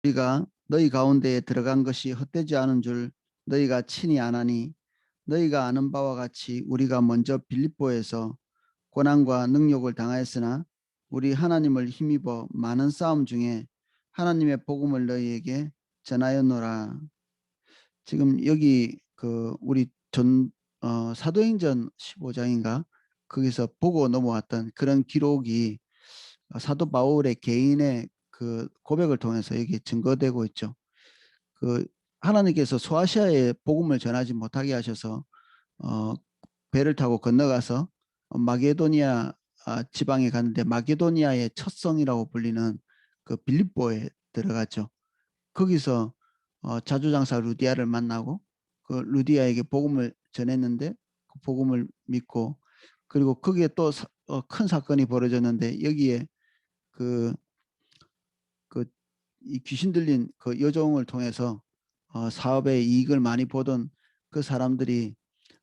우리가 너희 가운데에 들어간 것이 헛되지 않은 줄 너희가 친히 아나니 너희가 아는 바와 같이 우리가 먼저 빌립보에서 고난과 능욕을 당하였으나 우리 하나님을 힘입어 많은 싸움 중에 하나님의 복음을 너희에게 전하였노라. 지금 여기 그 우리 사도행전 15장인가 거기서 보고 넘어왔던 그런 기록이 사도 바울의 개인의 그 고백을 통해서 여기 증거되고 있죠. 그 하나님께서 소아시아에 복음을 전하지 못하게 하셔서 어, 배를 타고 건너가서 마게도니아 지방에 갔는데 마게도니아의 첫 성이라고 불리는 그 빌립보에 들어갔죠. 거기서 자주장사 루디아를 만나고 그 루디아에게 복음을 전했는데 그 복음을 믿고 그리고 거기에 또 큰 사건이 벌어졌는데 여기에 그, 이 귀신 들린 그 여종을 통해서 사업에 이익을 많이 보던 그 사람들이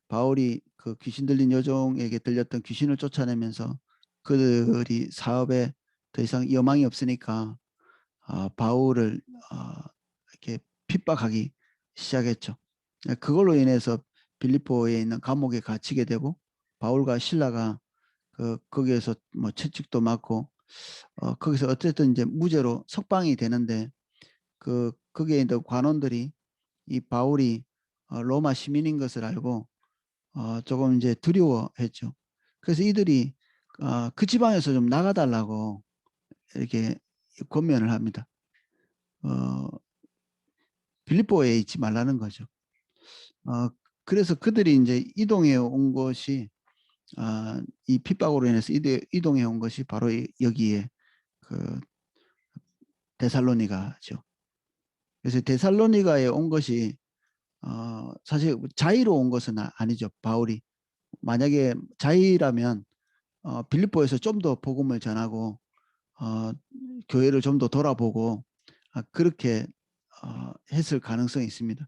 바울이 그 귀신 들린 여종에게 들렸던 귀신을 쫓아내면서 그들이 사업에 더 이상 여망이 없으니까 바울을 이렇게 핍박하기 시작했죠. 그걸로 인해서 빌립보에 있는 감옥에 갇히게 되고 바울과 실라가 거기에서 뭐 채찍도 맞고 거기서 어쨌든 이제 무죄로 석방이 되는데 거기에 있는 관원들이 이 바울이 로마 시민인 것을 알고 조금 이제 두려워했죠. 그래서 이들이 그 지방에서 좀 나가달라고 이렇게 권면을 합니다. 어, 빌립보에 있지 말라는 거죠. 그래서 그들이 이제 이동해 온 것이 이 핍박으로 인해서 이동해 온 것이 바로 여기에 그 데살로니가죠. 그래서 데살로니가에 온 것이 사실 자의로 온 것은 아니죠. 바울이 만약에 자의라면 빌립보에서 좀 더 복음을 전하고 어, 교회를 좀 더 돌아보고 그렇게 했을 가능성이 있습니다.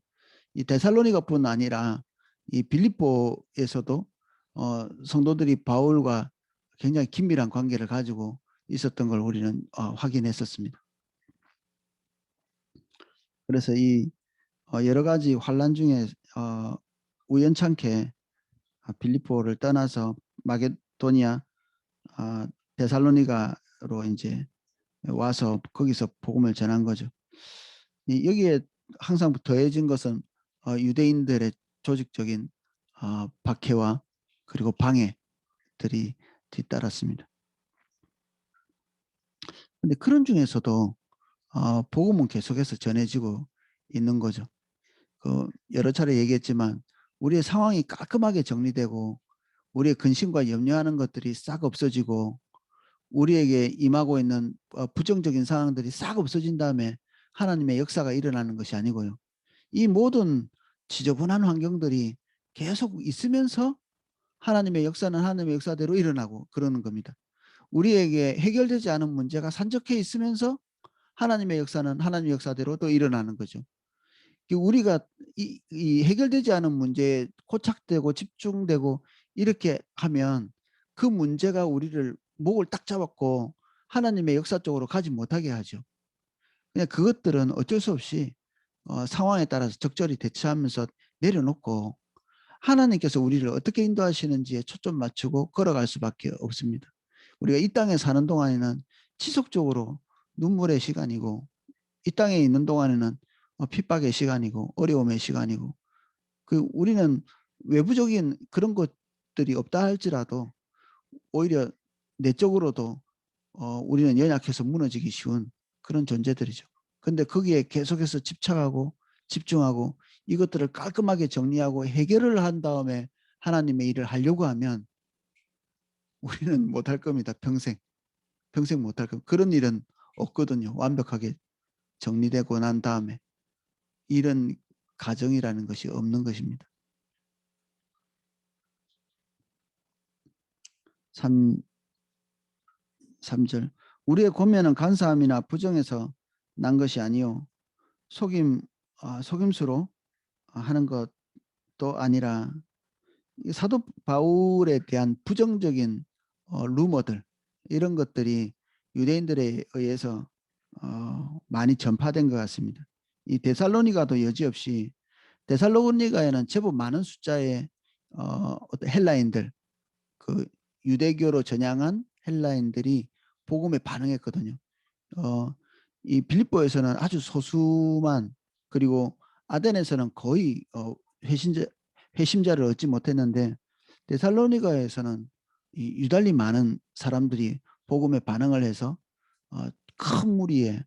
이 데살로니가뿐 아니라 이 빌립보에서도 성도들이 바울과 굉장히 긴밀한 관계를 가지고 있었던 걸 우리는 확인했었습니다. 그래서 이 여러 가지 환란 중에 우연찮게 빌립보를 떠나서 마게도니아, 데살로니가로 이제 와서 거기서 복음을 전한 거죠. 여기에 항상 더해진 것은 유대인들의 조직적인 박해와 그리고 방해들이 뒤따랐습니다. 근데 그런 중에서도 복음은 계속해서 전해지고 있는 거죠. 여러 차례 얘기했지만 우리의 상황이 깔끔하게 정리되고 우리의 근심과 염려하는 것들이 싹 없어지고 우리에게 임하고 있는 부정적인 상황들이 싹 없어진 다음에 하나님의 역사가 일어나는 것이 아니고요. 이 모든 지저분한 환경들이 계속 있으면서 하나님의 역사는 하나님의 역사대로 일어나고 그러는 겁니다. 우리에게 해결되지 않은 문제가 산적해 있으면서 하나님의 역사는 하나님의 역사대로 또 일어나는 거죠. 우리가 이 해결되지 않은 문제에 고착되고 집중되고 이렇게 하면 그 문제가 우리를 목을 딱 잡았고 하나님의 역사 쪽으로 가지 못하게 하죠. 그냥 그것들은 어쩔 수 없이 상황에 따라서 적절히 대처하면서 내려놓고 하나님께서 우리를 어떻게 인도하시는지에 초점 맞추고 걸어갈 수밖에 없습니다. 우리가 이 땅에 사는 동안에는 지속적으로 눈물의 시간이고 이 땅에 있는 동안에는 핍박의 시간이고 어려움의 시간이고 우리는 외부적인 그런 것들이 없다 할지라도 오히려 내적으로도 우리는 연약해서 무너지기 쉬운 그런 존재들이죠. 근데 거기에 계속해서 집착하고 집중하고 이것들을 깔끔하게 정리하고 해결을 한 다음에 하나님의 일을 하려고 하면 우리는 못할 겁니다. 평생 못할 겁니다. 그런 일은 없거든요. 완벽하게 정리되고 난 다음에 이런 가정이라는 것이 없는 것입니다. 3절 우리의 권면은 간사함이나 부정에서 난 것이 아니요 속임수로 하는 것도 아니라 사도 바울에 대한 부정적인 루머들 이런 것들이 유대인들에 의해서 많이 전파된 것 같습니다. 이 데살로니가도 여지없이 데살로니가에는 제법 많은 숫자의 어떤 헬라인들, 그 유대교로 전향한 헬라인들이 복음에 반응했거든요. 이 빌립보에서는 아주 소수만, 그리고 아덴에서는 거의 회심자를 얻지 못했는데 데살로니가에서는 이 유달리 많은 사람들이 복음에 반응을 해서 큰 무리의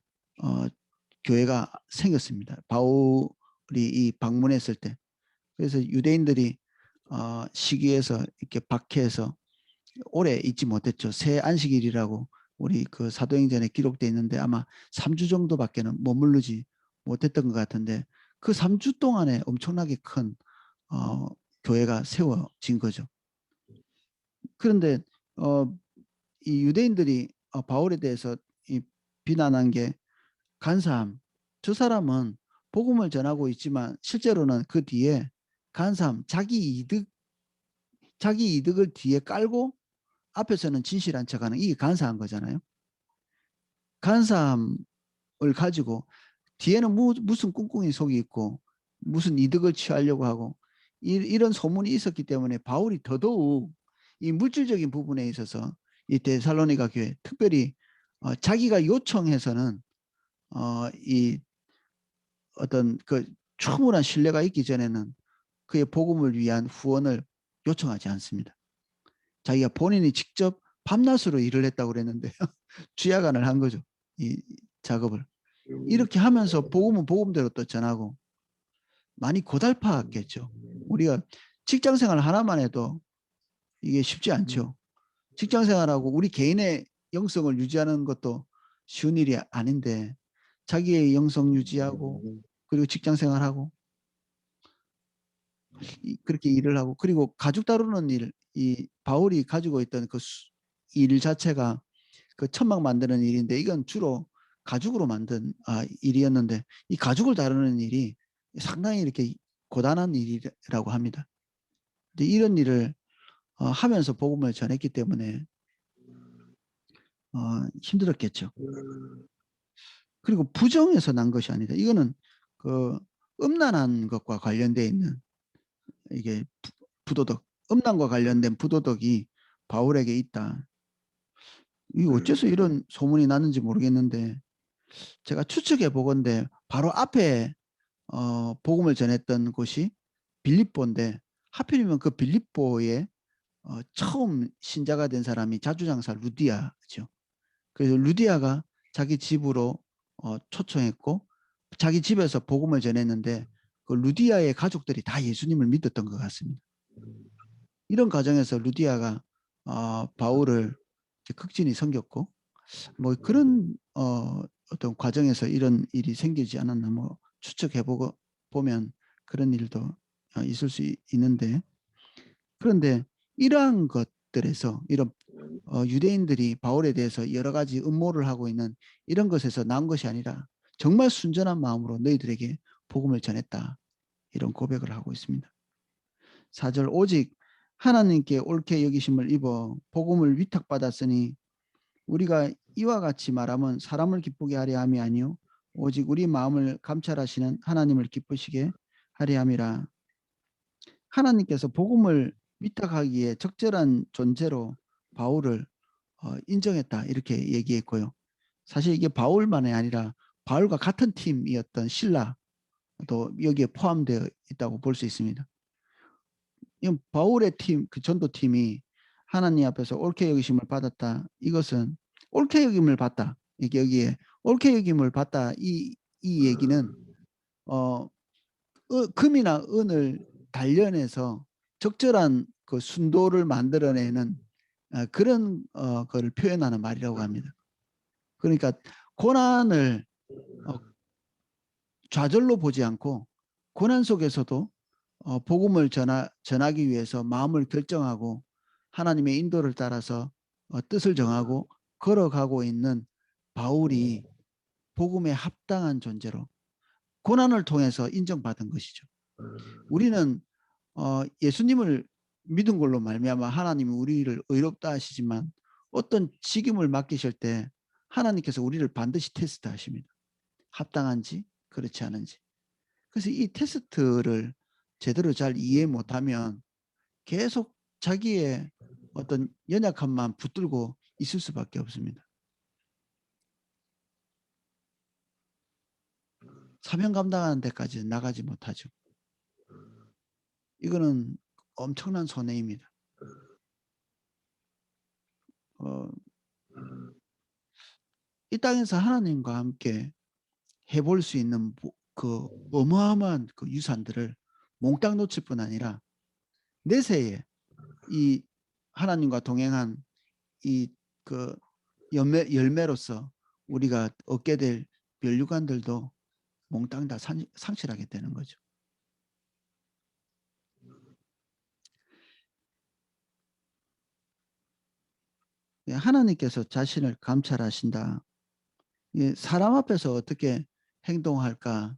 교회가 생겼습니다. 바울이 이 방문했을 때. 그래서 유대인들이 시기에서 이렇게 박해해서 오래 있지 못했죠. 새 안식일이라고 우리 그 사도행전에 기록되어 있는데 아마 3주 정도밖에는 머무르지 못했던 것 같은데 그 3주 동안에 엄청나게 큰 교회가 세워진 거죠. 그런데 이 유대인들이 바울에 대해서 이 비난한 게 간사함. 저 사람은 복음을 전하고 있지만 실제로는 그 뒤에 간사함, 자기 이득을 뒤에 깔고 앞에서는 진실한 척하는, 이게 간사한 거잖아요. 간사함을 가지고 뒤에는 무슨 꿍꿍이 속이 있고 무슨 이득을 취하려고 하고 이런 소문이 있었기 때문에 바울이 더더욱 이 물질적인 부분에 있어서 이 데살로니가 교회, 특별히 자기가 요청해서는 이 어떤 그 충분한 신뢰가 있기 전에는 그의 복음을 위한 후원을 요청하지 않습니다. 자기가 본인이 직접 밤낮으로 일을 했다고 그랬는데 주야간을 한 거죠. 이 작업을. 이렇게 하면서 복음은 복음대로 또 전하고 많이 고달팠겠죠. 우리가 직장 생활 하나만 해도 이게 쉽지 않죠. 직장 생활하고 우리 개인의 영성을 유지하는 것도 쉬운 일이 아닌데 자기의 영성 유지하고 그리고 직장 생활하고 그렇게 일을 하고 그리고 가죽 다루는 일, 이 바울이 가지고 있던 그 일 자체가 그 천막 만드는 일인데 이건 주로 가죽으로 만든 일이었는데 이 가죽을 다루는 일이 상당히 이렇게 고단한 일이라고 합니다. 근데 이런 일을 하면서 복음을 전했기 때문에 힘들었겠죠. 그리고 부정에서 난 것이 아니다. 이거는 그 음란한 것과 관련되어 있는 이게 부도덕, 음란과 관련된 부도덕이 바울에게 있다. 이 어째서 이런 소문이 났는지 모르겠는데 제가 추측해 보건대 바로 앞에 복음을 전했던 곳이 빌립보인데 하필이면 그 빌립보에 처음 신자가 된 사람이 자주장사 루디아죠. 그래서 루디아가 자기 집으로 초청했고 자기 집에서 복음을 전했는데 그 루디아의 가족들이 다 예수님을 믿었던 것 같습니다. 이런 과정에서 루디아가 바울을 극진히 섬겼고 뭐 그런 어떤 과정에서 이런 일이 생기지 않았나 뭐 추측해보고 보면 그런 일도 있을 수 있는데 그런데 이러한 것들에서 이런 유대인들이 바울에 대해서 여러 가지 음모를 하고 있는 이런 것에서 나온 것이 아니라 정말 순전한 마음으로 너희들에게 복음을 전했다. 이런 고백을 하고 있습니다. 4절 오직 하나님께 옳게 여기심을 입어 복음을 위탁받았으니 우리가 이와 같이 말하면 사람을 기쁘게 하려 함이 아니요 오직 우리 마음을 감찰하시는 하나님을 기쁘시게 하려 함이라. 하나님께서 복음을 위탁하기에 적절한 존재로 바울을 인정했다 이렇게 얘기했고요. 사실 이게 바울만이 아니라 바울과 같은 팀이었던 신라도 여기에 포함되어 있다고 볼 수 있습니다. 바울의 팀, 그 전도팀이 하나님 앞에서 옳게 여기심을 받았다. 이것은 옳게 여김을 받다. 여기에 옳게 여김을 받다. 이 얘기는 금이나 은을 단련해서 적절한 그 순도를 만들어내는 그런 거를 표현하는 말이라고 합니다. 그러니까 고난을 좌절로 보지 않고 고난 속에서도 복음을 전하기 위해서 마음을 결정하고 하나님의 인도를 따라서 뜻을 정하고 걸어가고 있는 바울이 복음에 합당한 존재로 고난을 통해서 인정받은 것이죠. 우리는 예수님을 믿은 걸로 말미암아 하나님이 우리를 의롭다 하시지만 어떤 직임을 맡기실 때 하나님께서 우리를 반드시 테스트하십니다. 합당한지 그렇지 않은지. 그래서 이 테스트를 제대로 잘 이해 못하면 계속 자기의 어떤 연약함만 붙들고 있을 수밖에 없습니다. 사명 감당하는 데까지 나가지 못하죠. 이거는 엄청난 손해입니다. 이 땅에서 하나님과 함께 해볼 수 있는 그 어마어마한 그 유산들을 몽땅 놓칠 뿐 아니라 내세에 이 하나님과 동행한 이 그 열매로서 우리가 얻게 될 면류관들도 몽땅 다 상실하게 되는 거죠. 하나님께서 자신을 감찰하신다. 사람 앞에서 어떻게 행동할까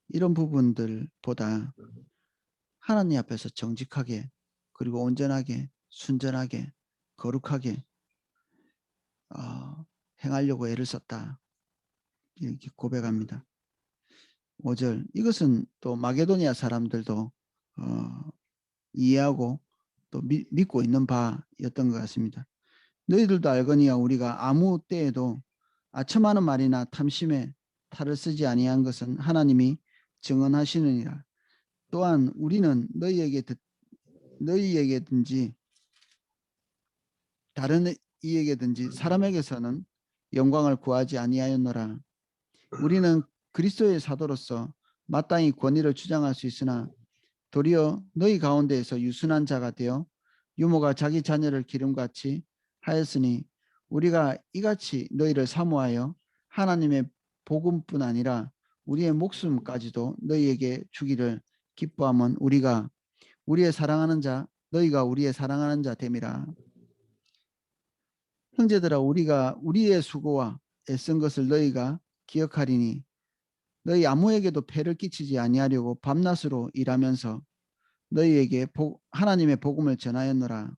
이런 부분들보다 하나님 앞에서 정직하게 그리고 온전하게 순전하게 거룩하게 행하려고 애를 썼다. 이렇게 고백합니다. 5절 이것은 또 마게도니아 사람들도 이해하고 또 믿고 있는 바였던 것 같습니다. 너희들도 알거니와 우리가 아무 때에도 아첨하는 말이나 탐심에 탈을 쓰지 아니한 것은 하나님이 증언하시느니라. 또한 우리는 너희에게든지 다른 이에게든지 사람에게서는 영광을 구하지 아니하였노라. 우리는 그리스도의 사도로서 마땅히 권위를 주장할 수 있으나 도리어 너희 가운데에서 유순한 자가 되어 유모가 자기 자녀를 기름같이 하였으니 우리가 이같이 너희를 사모하여 하나님의 복음뿐 아니라 우리의 목숨까지도 너희에게 주기를 기뻐함은 우리가 우리의 사랑하는 자 너희가 우리의 사랑하는 자 됨이라. 형제들아 우리가 우리의 수고와 애쓴 것을 너희가 기억하리니 너희 아무에게도 폐를 끼치지 아니하려고 밤낮으로 일하면서 너희에게 하나님의 복음을 전하였노라.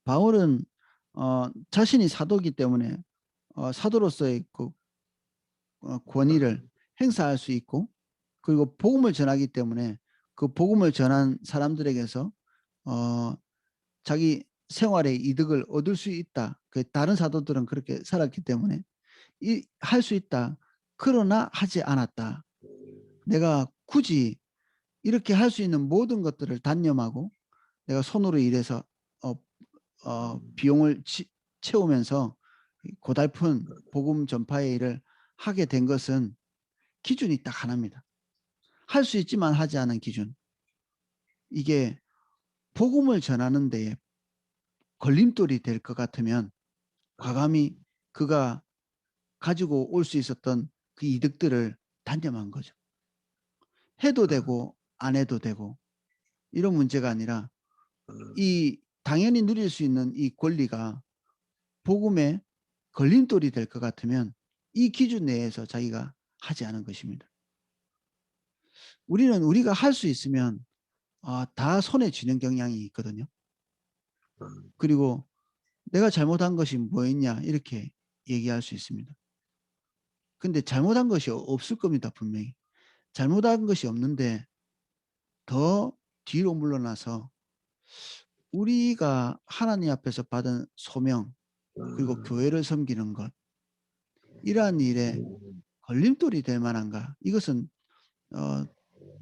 바울은 자신이 사도이기 때문에 사도로서의 그 권위를 행사할 수 있고 그리고 복음을 전하기 때문에 그 복음을 전한 사람들에게서 자기 생활의 이득을 얻을 수 있다. 다른 사도들은 그렇게 살았기 때문에 할 수 있다. 그러나 하지 않았다. 내가 굳이 이렇게 할 수 있는 모든 것들을 단념하고 내가 손으로 일해서 비용을 채우면서 고달픈 복음 전파의 일을 하게 된 것은 기준이 딱 하나입니다. 할 수 있지만 하지 않은 기준. 이게 복음을 전하는 데에 걸림돌이 될 것 같으면 과감히 그가 가지고 올 수 있었던 그 이득들을 단념한 거죠. 해도 되고 안 해도 되고 이런 문제가 아니라 이 당연히 누릴 수 있는 이 권리가 복음의 걸림돌이 될 것 같으면 이 기준 내에서 자기가 하지 않은 것입니다. 우리는 우리가 할 수 있으면 다 손에 쥐는 경향이 있거든요. 그리고 내가 잘못한 것이 뭐였냐 이렇게 얘기할 수 있습니다. 근데 잘못한 것이 없을 겁니다. 분명히. 잘못한 것이 없는데 더 뒤로 물러나서 우리가 하나님 앞에서 받은 소명 그리고 교회를 섬기는 것 이러한 일에 걸림돌이 될 만한가? 이것은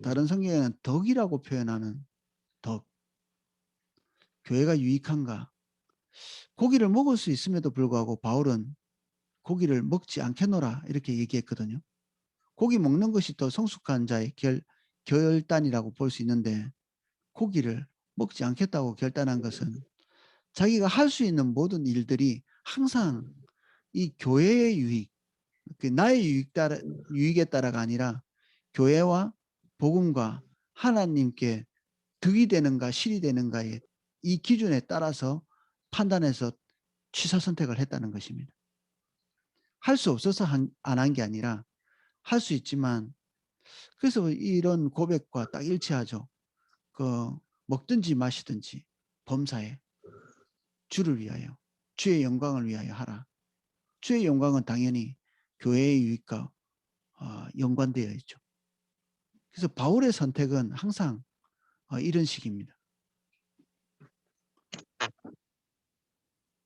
다른 성경에는 덕이라고 표현하는 덕. 교회가 유익한가? 고기를 먹을 수 있음에도 불구하고 바울은 고기를 먹지 않겠노라 이렇게 얘기했거든요. 고기 먹는 것이 더 성숙한 자의 결단이라고 볼 수 있는데 고기를 먹지 않겠다고 결단한 것은 자기가 할 수 있는 모든 일들이 항상 이 교회의 유익, 나의 유익에 따라가 아니라 교회와 복음과 하나님께 득이 되는가 실이 되는가의 이 기준에 따라서 판단해서 취사 선택을 했다는 것입니다. 할 수 없어서 안 한 게 아니라 할 수 있지만 그래서 이런 고백과 딱 일치하죠. 먹든지 마시든지 범사에 주를 위하여 주의 영광을 위하여 하라. 주의 영광은 당연히 교회의 유익과 연관되어 있죠. 그래서 바울의 선택은 항상 이런 식입니다.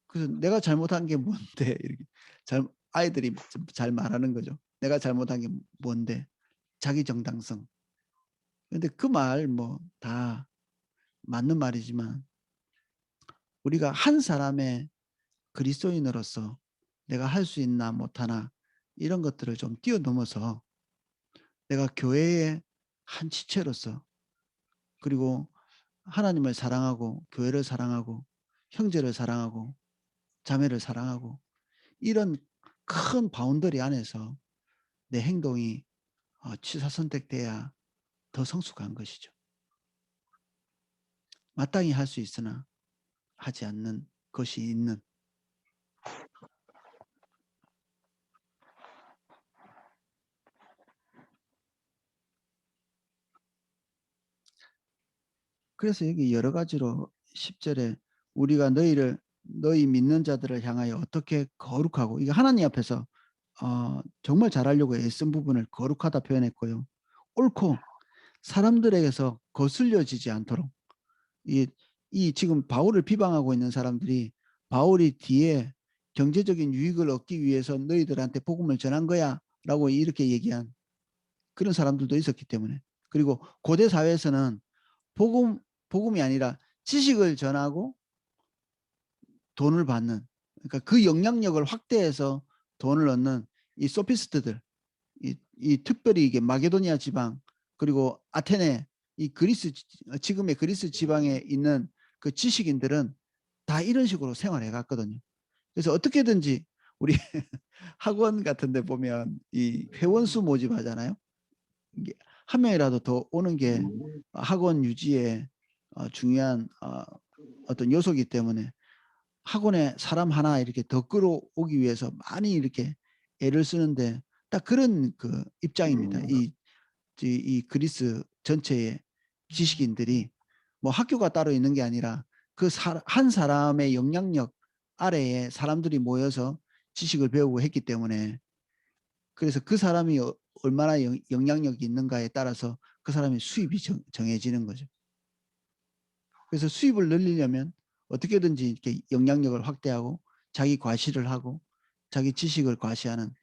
그래서 내가 잘못한 게 뭔데 이렇게 아이들이 잘 말하는 거죠. 내가 잘못한 게 뭔데? 자기 정당성. 근데 그 말 뭐 다 맞는 말이지만 우리가 한 사람의 그리스도인으로서 내가 할 수 있나 못하나 이런 것들을 좀 뛰어넘어서 내가 교회의 한 지체로서 그리고 하나님을 사랑하고 교회를 사랑하고 형제를 사랑하고 자매를 사랑하고 이런 큰 바운더리 안에서 내 행동이 취사 선택돼야 더 성숙한 것이죠. 마땅히 할 수 있으나 하지 않는 것이 있는. 그래서 여기 여러 가지로 10절에 우리가 너희 믿는 자들을 향하여 어떻게 거룩하고, 이게 하나님 앞에서 정말 잘하려고 애쓴 부분을 거룩하다 표현했고요. 옳고 사람들에게서 거슬려지지 않도록, 이, 이 지금 바울을 비방하고 있는 사람들이 바울이 뒤에 경제적인 유익을 얻기 위해서 너희들한테 복음을 전한 거야 라고 이렇게 얘기한 그런 사람들도 있었기 때문에, 그리고 고대 사회에서는 복음이 아니라 지식을 전하고 돈을 받는, 그러니까 그 영향력을 확대해서 돈을 얻는 이 소피스트들, 이 특별히 이게 마게도니아 지방 그리고 아테네, 이 그리스, 지금의 그리스 지방에 있는 그 지식인들은 다 이런 식으로 생활해 갔거든요. 그래서 어떻게든지 우리 학원 같은 데 보면 이 회원수 모집하잖아요. 이게 한 명이라도 더 오는 게 학원 유지에 중요한 어떤 요소이기 때문에 학원에 사람 하나 이렇게 더 끌어오기 위해서 많이 이렇게 애를 쓰는데 딱 그런 그 입장입니다. 이 그리스 전체의 지식인들이 뭐 학교가 따로 있는 게 아니라 그 한 사람의 영향력 아래에 사람들이 모여서 지식을 배우고 했기 때문에, 그래서 그 사람이 얼마나 영향력이 있는가에 따라서 그 사람의 수입이 정해지는 거죠. 그래서 수입을 늘리려면 어떻게든지 이렇게 영향력을 확대하고 자기 과시를 하고 자기 지식을 과시하는,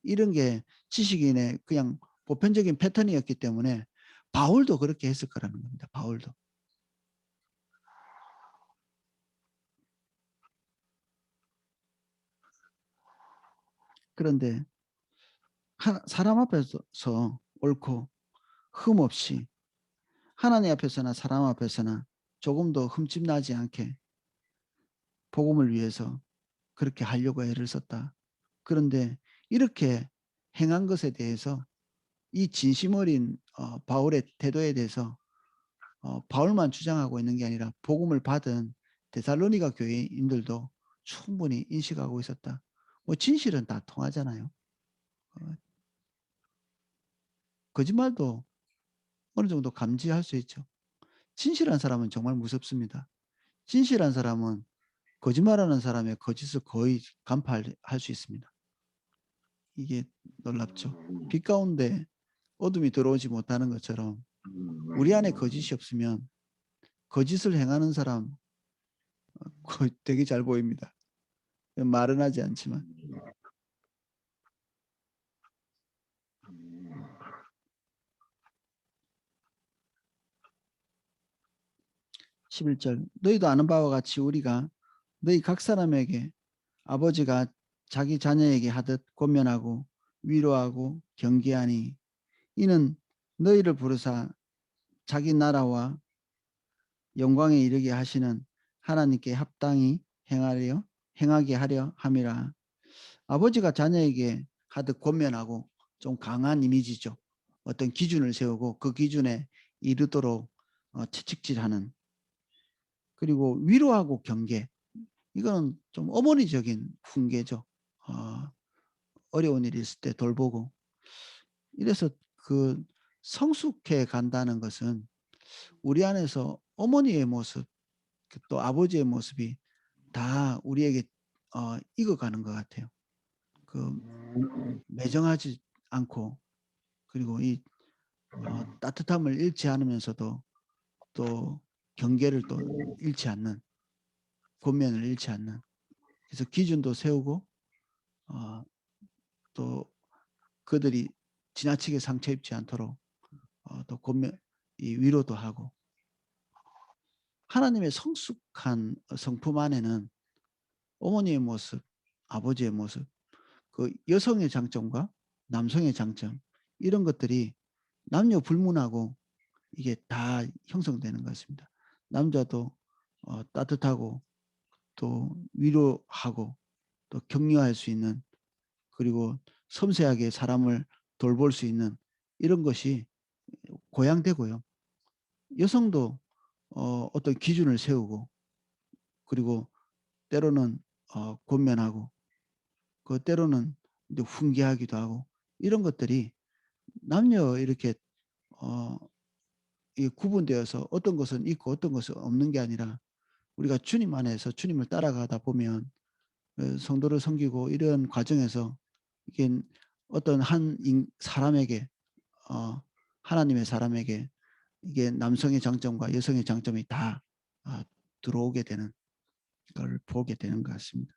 이런 게 지식인의 그냥 보편적인 패턴이었기 때문에 바울도 그렇게 했을 거라는 겁니다. 바울도. 그런데 사람 앞에서 옳고 흠 없이 하나님 앞에서나 사람 앞에서나 조금도 흠집 나지 않게 복음을 위해서 그렇게 하려고 애를 썼다. 그런데 이렇게 행한 것에 대해서 이 진심 어린 바울의 태도에 대해서 바울만 주장하고 있는 게 아니라 복음을 받은 데살로니가 교회인들도 충분히 인식하고 있었다. 뭐 진실은 다 통하잖아요. 어, 거짓말도 어느 정도 감지할 수 있죠. 진실한 사람은 정말 무섭습니다. 진실한 사람은 거짓말하는 사람의 거짓을 거의 간파할 수 있습니다. 이게 놀랍죠. 빛 가운데 어둠이 들어오지 못하는 것처럼 우리 안에 거짓이 없으면 거짓을 행하는 사람 거의 되게 잘 보입니다. 말은 하지 않지만. 11절 너희도 아는 바와 같이 우리가 너희 각 사람에게 아버지가 자기 자녀에게 하듯 권면하고 위로하고 경계하니 이는 너희를 부르사 자기 나라와 영광에 이르게 하시는 하나님께 합당히 행하게 하려 함이라. 아버지가 자녀에게 하듯 권면하고, 좀 강한 이미지죠. 어떤 기준을 세우고 그 기준에 이르도록 채찍질하는, 그리고 위로하고 경계, 이거는 좀 어머니적인 훈계죠. 어려운 일이 있을 때 돌보고. 이래서 그 성숙해 간다는 것은 우리 안에서 어머니의 모습, 또 아버지의 모습이 다 우리에게 익어가는 것 같아요. 그 매정하지 않고, 그리고 이 따뜻함을 잃지 않으면서도 또 경계를 또 잃지 않는, 권면을 잃지 않는, 그래서 기준도 세우고 어 또 그들이 지나치게 상처 입지 않도록 또 권면, 이 위로도 하고. 하나님의 성숙한 성품 안에는 어머니의 모습, 아버지의 모습, 그 여성의 장점과 남성의 장점, 이런 것들이 남녀 불문하고 이게 다 형성되는 것 같습니다. 남자도 따뜻하고 또 위로하고 또 격려할 수 있는, 그리고 섬세하게 사람을 돌볼 수 있는, 이런 것이 고양되고요. 여성도 어떤 기준을 세우고, 그리고 때로는 권면하고, 그 때로는 이제 훈계하기도 하고, 이런 것들이 남녀 이렇게 어, 이 구분되어서 어떤 것은 있고 어떤 것은 없는 게 아니라, 우리가 주님 안에서 주님을 따라가다 보면 성도를 섬기고 이런 과정에서 이게 어떤 한 사람에게, 어, 하나님의 사람에게 이게 남성의 장점과 여성의 장점이 다 들어오게 되는 걸 보게 되는 것 같습니다.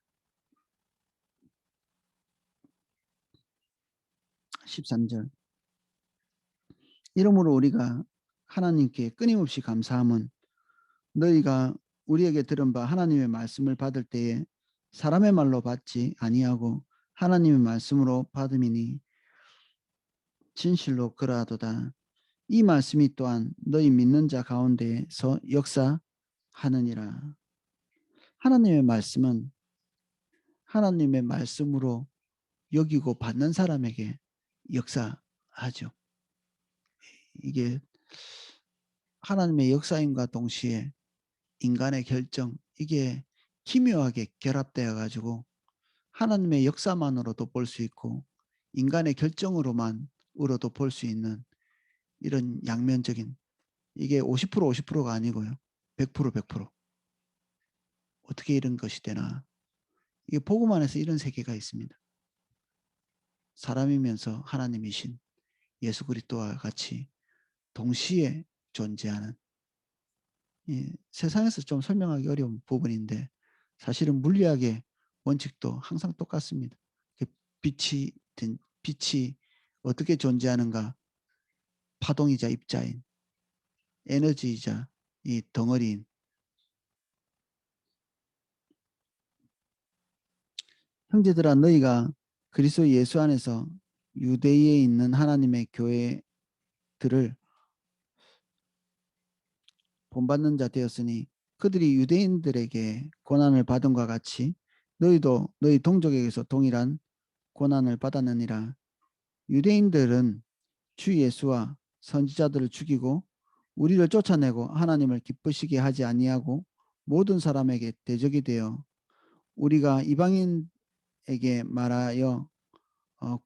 13절. 이러므로 우리가 하나님께 끊임없이 감사함은 너희가 우리에게 들은 바 하나님의 말씀을 받을 때에 사람의 말로 받지 아니하고 하나님의 말씀으로 받음이니 진실로 그러하도다. 이 말씀이 또한 너희 믿는 자 가운데에서 역사하느니라. 하나님의 말씀은 하나님의 말씀으로 여기고 받는 사람에게 역사하죠. 이게 하나님의 역사임과 동시에 인간의 결정, 이게 기묘하게 결합되어 가지고 하나님의 역사만으로도 볼 수 있고 인간의 결정으로만으로도 볼 수 있는, 이런 양면적인, 이게 50% 50%가 아니고요. 100% 100%. 어떻게 이런 것이 되나? 이게 복음 안에서 이런 세계가 있습니다. 사람이면서 하나님이신 예수 그리스도와 같이 동시에 존재하는, 세상에서 좀 설명하기 어려운 부분인데 사실은 물리학의 원칙도 항상 똑같습니다. 빛이 빛이 어떻게 존재하는가? 파동이자 입자인, 에너지이자 이 덩어리인. 형제들아, 너희가 그리스도 예수 안에서 유대에 있는 하나님의 교회들을 본받는 자 되었으니 그들이 유대인들에게 고난을 받은과 같이 너희도 너희 동족에게서 동일한 고난을 받았느니라. 유대인들은 주 예수와 선지자들을 죽이고 우리를 쫓아내고 하나님을 기쁘시게 하지 아니하고 모든 사람에게 대적이 되어 우리가 이방인에게 말하여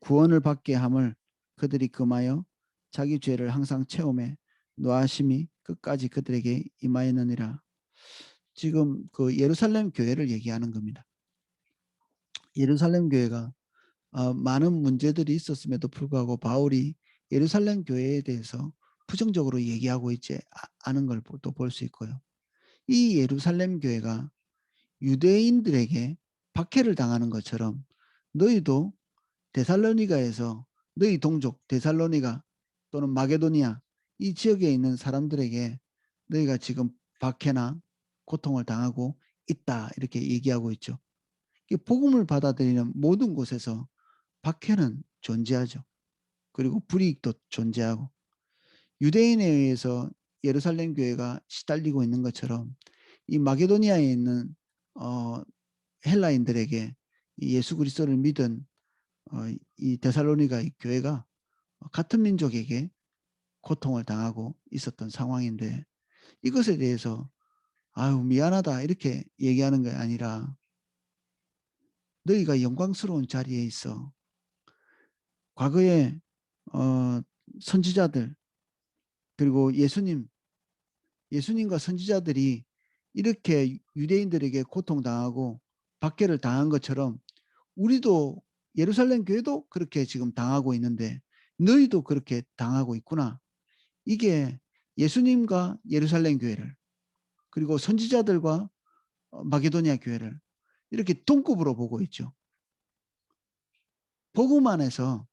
구원을 받게 함을 그들이 금하여 자기 죄를 항상 채움에 노하심이 끝까지 그들에게 임하였느니라. 지금 그 예루살렘 교회를 얘기하는 겁니다. 예루살렘 교회가 많은 문제들이 있었음에도 불구하고 바울이 예루살렘 교회에 대해서 부정적으로 얘기하고 있지 않은 걸 또 볼 수 있고요. 이 예루살렘 교회가 유대인들에게 박해를 당하는 것처럼 너희도 데살로니가에서 너희 동족 데살로니가 또는 마게도니아 이 지역에 있는 사람들에게 너희가 지금 박해나 고통을 당하고 있다, 이렇게 얘기하고 있죠. 복음을 받아들이는 모든 곳에서 박해는 존재하죠. 그리고 불이익도 존재하고, 유대인에 의해서 예루살렘 교회가 시달리고 있는 것처럼 이 마게도니아에 있는 헬라인들에게 이 예수 그리스도를 믿은 이 데살로니가 교회가 같은 민족에게 고통을 당하고 있었던 상황인데, 이것에 대해서 아유 미안하다 이렇게 얘기하는 게 아니라 너희가 영광스러운 자리에 있어. 과거에 선지자들, 그리고 예수님과 선지자들이 이렇게 유대인들에게 고통당하고 박해를 당한 것처럼 우리도 예루살렘 교회도 그렇게 지금 당하고 있는데 너희도 그렇게 당하고 있구나. 이게 예수님과 예루살렘 교회를 그리고 선지자들과 마게도니아 교회를 이렇게 동급으로 보고 있죠. 복음 안에서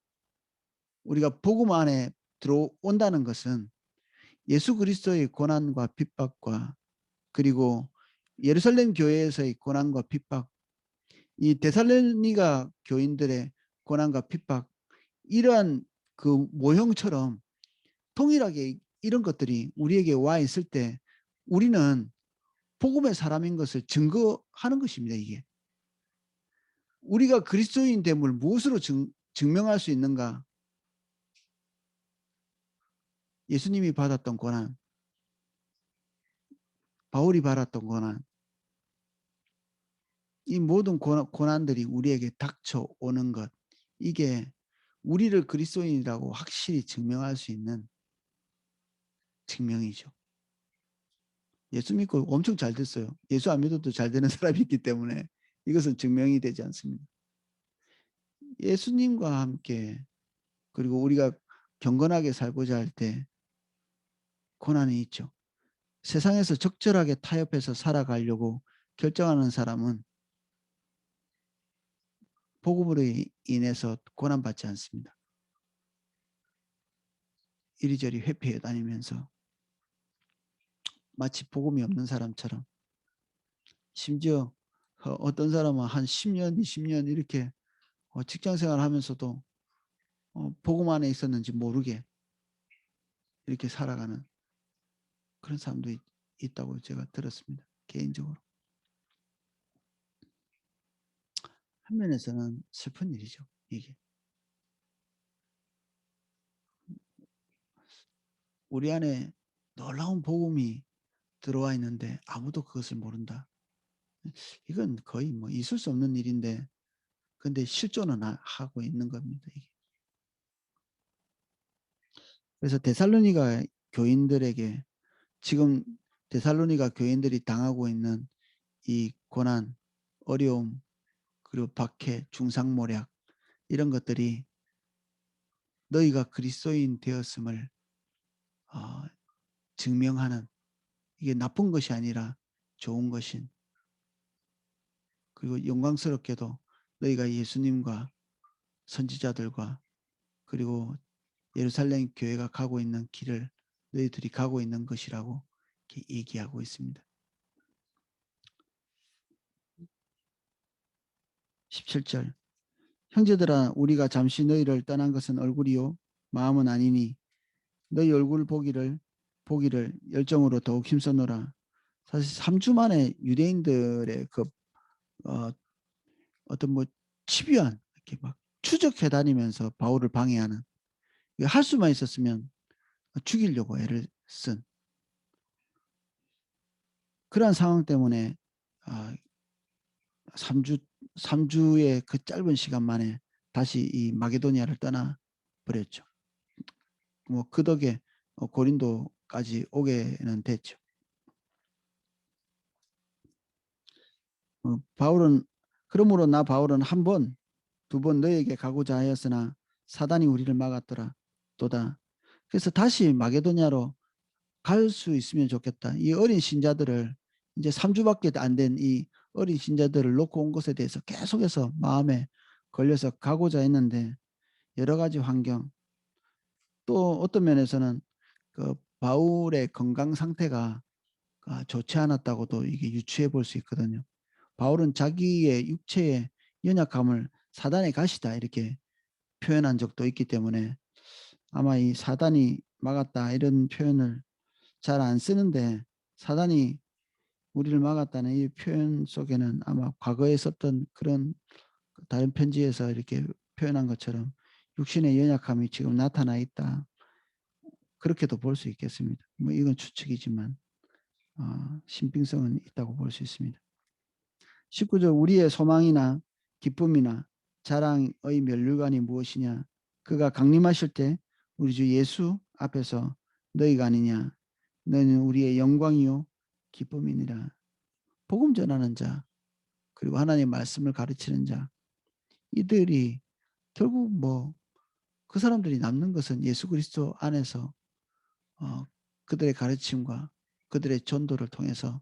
우리가 복음 안에 들어온다는 것은 예수 그리스도의 고난과 핍박과 그리고 예루살렘 교회에서의 고난과 핍박, 이 데살로니가 교인들의 고난과 핍박, 이러한 그 모형처럼 동일하게 이런 것들이 우리에게 와 있을 때 우리는 복음의 사람인 것을 증거하는 것입니다. 이게 우리가 그리스도인 됨을 무엇으로 증명할 수 있는가? 예수님이 받았던 고난, 바울이 받았던 고난, 이 모든 고난들이 우리에게 닥쳐오는 것, 이게 우리를 그리스도인이라고 확실히 증명할 수 있는 증명이죠. 예수 믿고 엄청 잘 됐어요. 예수 안 믿어도 잘 되는 사람이 있기 때문에 이것은 증명이 되지 않습니다. 예수님과 함께 그리고 우리가 경건하게 살고자 할 때 고난이 있죠. 세상에서 적절하게 타협해서 살아가려고 결정하는 사람은 복음으로 인해서 고난받지 않습니다. 이리저리 회피해 다니면서 마치 복음이 없는 사람처럼, 심지어 어떤 사람은 한 10년, 20년 이렇게 직장 생활 하면서도 복음 안에 있었는지 모르게 이렇게 살아가는 그런 사람도 있다고 제가 들었습니다. 개인적으로. 한면에서는 슬픈 일이죠. 이게. 우리 안에 놀라운 복음이 들어와 있는데 아무도 그것을 모른다. 이건 거의 뭐 있을 수 없는 일인데 근데 실존은 하고 있는 겁니다. 이게. 그래서 데살로니가 교인들에게 지금 데살로니가 교인들이 당하고 있는 이 고난, 어려움, 그리고 박해, 중상모략 이런 것들이 너희가 그리스도인 되었음을 어, 증명하는, 이게 나쁜 것이 아니라 좋은 것인, 그리고 영광스럽게도 너희가 예수님과 선지자들과 그리고 예루살렘 교회가 가고 있는 길을 너희들이 가고 있는 것이라고 이렇게 얘기하고 있습니다. 17절 형제들아 우리가 잠시 너희를 떠난 것은 얼굴이요 마음은 아니니 너희 얼굴 보기를 열정으로 더욱 힘써노라. 사실 3주 만에 유대인들의 그 어떤 뭐 집요한 이렇게 막 추적해 다니면서 바울을 방해하는, 할 수만 있었으면 죽이려고 애를 쓴 그러한 상황 때문에 3주의 그 짧은 시간 만에 다시 이 마게도니아를 떠나 버렸죠. 뭐 그 덕에 고린도까지 오게는 됐죠. 바울은 그러므로 나 바울은 한 번, 두 번 너에게 가고자 하였으나 사단이 우리를 막았더라. 또다. 그래서 다시 마게도냐로 갈 수 있으면 좋겠다. 이 어린 신자들을 이제 3주밖에 안 된 이 어린 신자들을 놓고 온 것에 대해서 계속해서 마음에 걸려서 가고자 했는데 여러 가지 환경, 또 어떤 면에서는 그 바울의 건강 상태가 좋지 않았다고도 이게 유추해 볼 수 있거든요. 바울은 자기의 육체의 연약함을 사단의 가시다 이렇게 표현한 적도 있기 때문에 아마 이 사단이 막았다 이런 표현을 잘 안 쓰는데 사단이 우리를 막았다는 이 표현 속에는 아마 과거에 썼던 그런 다른 편지에서 이렇게 표현한 것처럼 육신의 연약함이 지금 나타나 있다. 그렇게도 볼 수 있겠습니다. 뭐 이건 추측이지만 신빙성은 있다고 볼 수 있습니다. 19절 우리의 소망이나 기쁨이나 자랑의 면류관이 무엇이냐. 그가 강림하실 때 우리 주 예수 앞에서 너희가 아니냐. 너희는 우리의 영광이요 기쁨이니라. 복음 전하는 자 그리고 하나님의 말씀을 가르치는 자, 이들이 결국 뭐 그 사람들이 남는 것은 예수 그리스도 안에서 그들의 가르침과 그들의 전도를 통해서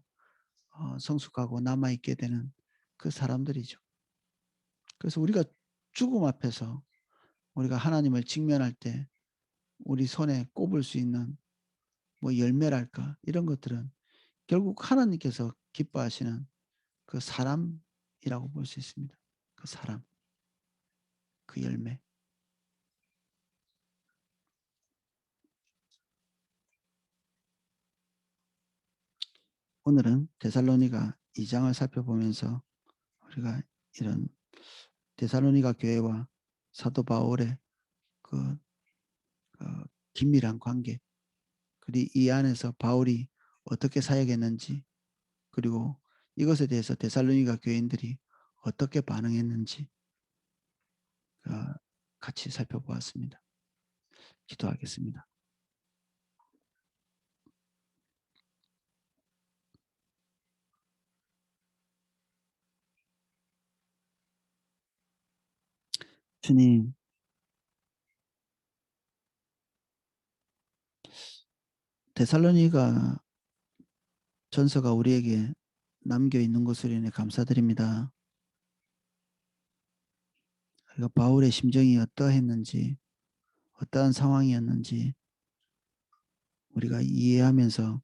성숙하고 남아있게 되는 그 사람들이죠. 그래서 우리가 죽음 앞에서 우리가 하나님을 직면할 때 우리 손에 꼽을 수 있는 뭐 열매랄까 이런 것들은 결국 하나님께서 기뻐하시는 그 사람이라고 볼 수 있습니다. 그 사람, 그 열매. 오늘은 데살로니가 2장을 살펴보면서 우리가 이런 데살로니가 교회와 사도 바울의 그, 그 긴밀한 관계, 그리고 이 안에서 바울이 어떻게 사역했는지, 그리고 이것에 대해서 데살로니가 교인들이 어떻게 반응했는지 같이 살펴보았습니다. 기도하겠습니다. 주님, 데살로니가 전서가 우리에게 남겨 있는 것으로 인해 감사드립니다. 우리가 바울의 심정이 어떠했는지, 어떠한 상황이었는지 우리가 이해하면서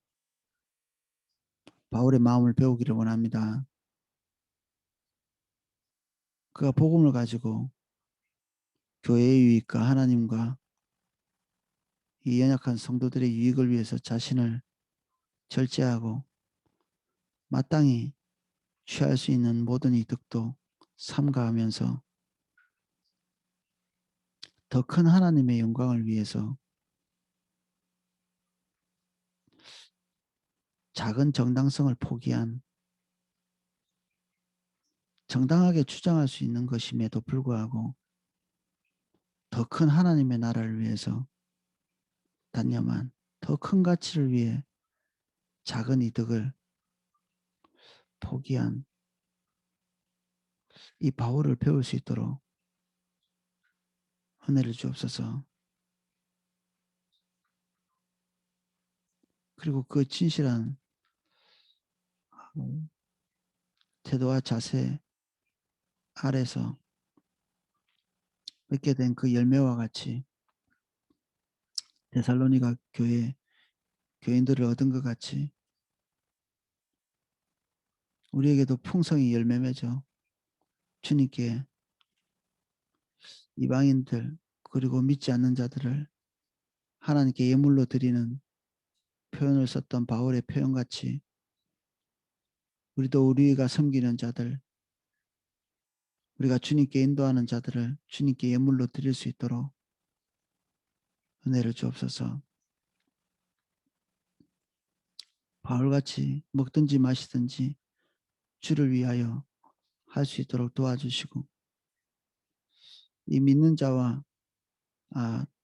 바울의 마음을 배우기를 원합니다. 그가 복음을 가지고 교회의 유익과 하나님과 이 연약한 성도들의 유익을 위해서 자신을 절제하고 마땅히 취할 수 있는 모든 이득도 삼가하면서 더 큰 하나님의 영광을 위해서 작은 정당성을 포기한 정당하게 주장할 수 있는 것임에도 불구하고 더 큰 하나님의 나라를 위해서 단념한 더 큰 가치를 위해 작은 이득을 포기한 이 바울을 배울 수 있도록 은혜를 주옵소서. 그리고 그 진실한 태도와 자세 아래서 맺게 된 그 열매와 같이 데살로니가 교회 교인들을 얻은 것 같이 우리에게도 풍성히 열매 맺어 주님께 이방인들 그리고 믿지 않는 자들을 하나님께 예물로 드리는 표현을 썼던 바울의 표현같이 우리도 우리가 섬기는 자들, 우리가 주님께 인도하는 자들을 주님께 예물로 드릴 수 있도록 은혜를 주옵소서. 바울같이 먹든지 마시든지 주를 위하여 할 수 있도록 도와주시고 이 믿는 자와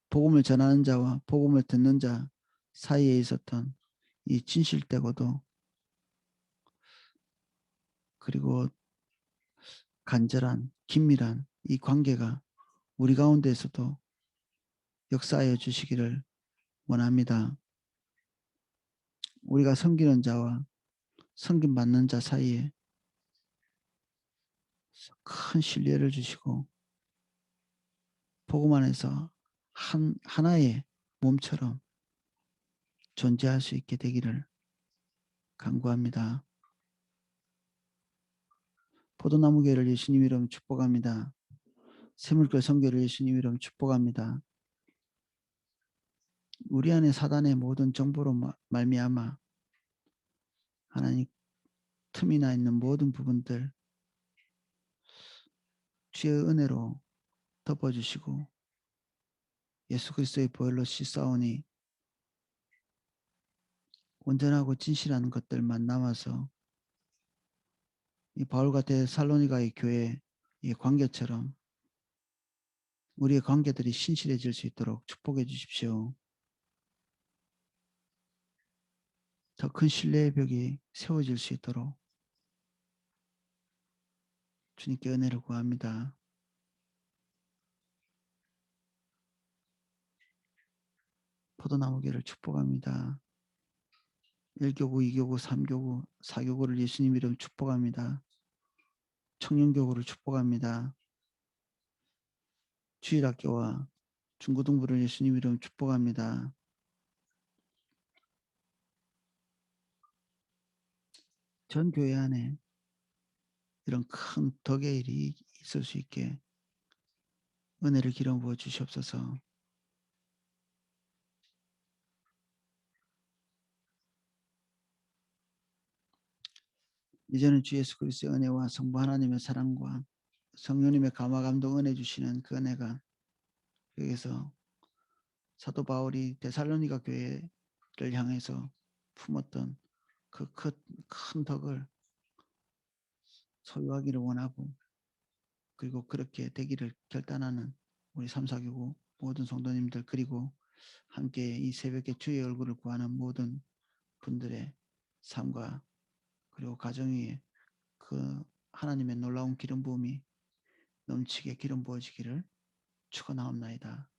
복음을 전하는 자와 복음을 듣는 자 사이에 있었던 이 진실되고도 그리고 간절한 긴밀한 이 관계가 우리 가운데에서도 역사하여 주시기를 원합니다. 우리가 섬기는 자와 섬김받는 자 사이에 큰 신뢰를 주시고 복음 안에서 하나의 몸처럼 존재할 수 있게 되기를 간구합니다. 포도나무교회를 예수님 이름 축복합니다. 세물교 선교를 예수님 이름 축복합니다. 우리 안에 사단의 모든 정보로 말미암아 하나님 틈이 나 있는 모든 부분들 주의 은혜로 덮어주시고 예수 그리스도의 보혈로 씻사오니 온전하고 진실한 것들만 남아서 이 바울과 데살로니가의 교회의 관계처럼 우리의 관계들이 신실해질 수 있도록 축복해 주십시오. 더 큰 신뢰의 벽이 세워질 수 있도록 주님께 은혜를 구합니다. 포도나무교를 축복합니다. 1교구, 2교구, 3교구, 4교구를 예수님 이름 축복합니다. 청년교구를 축복합니다. 주일학교와 중고등부를 예수님 이름 축복합니다. 전 교회 안에 이런 큰 덕의 일이 있을 수 있게 은혜를 기름 부어 주시옵소서. 이제는 주 예수 그리스도의 은혜와 성부 하나님의 사랑과 성령님의 감화 감동 은혜 주시는 그 은혜가 여기서 사도 바울이 데살로니가 교회를 향해서 품었던 그 큰 덕을 소유하기를 원하고, 그리고 그렇게 되기를 결단하는 우리 3, 4교구 모든 성도님들, 그리고 함께 이 새벽에 주의 얼굴을 구하는 모든 분들의 삶과 그리고 가정 위에 그 하나님의 놀라운 기름 부음이 넘치게 기름 부어지기를 축원하옵나이다.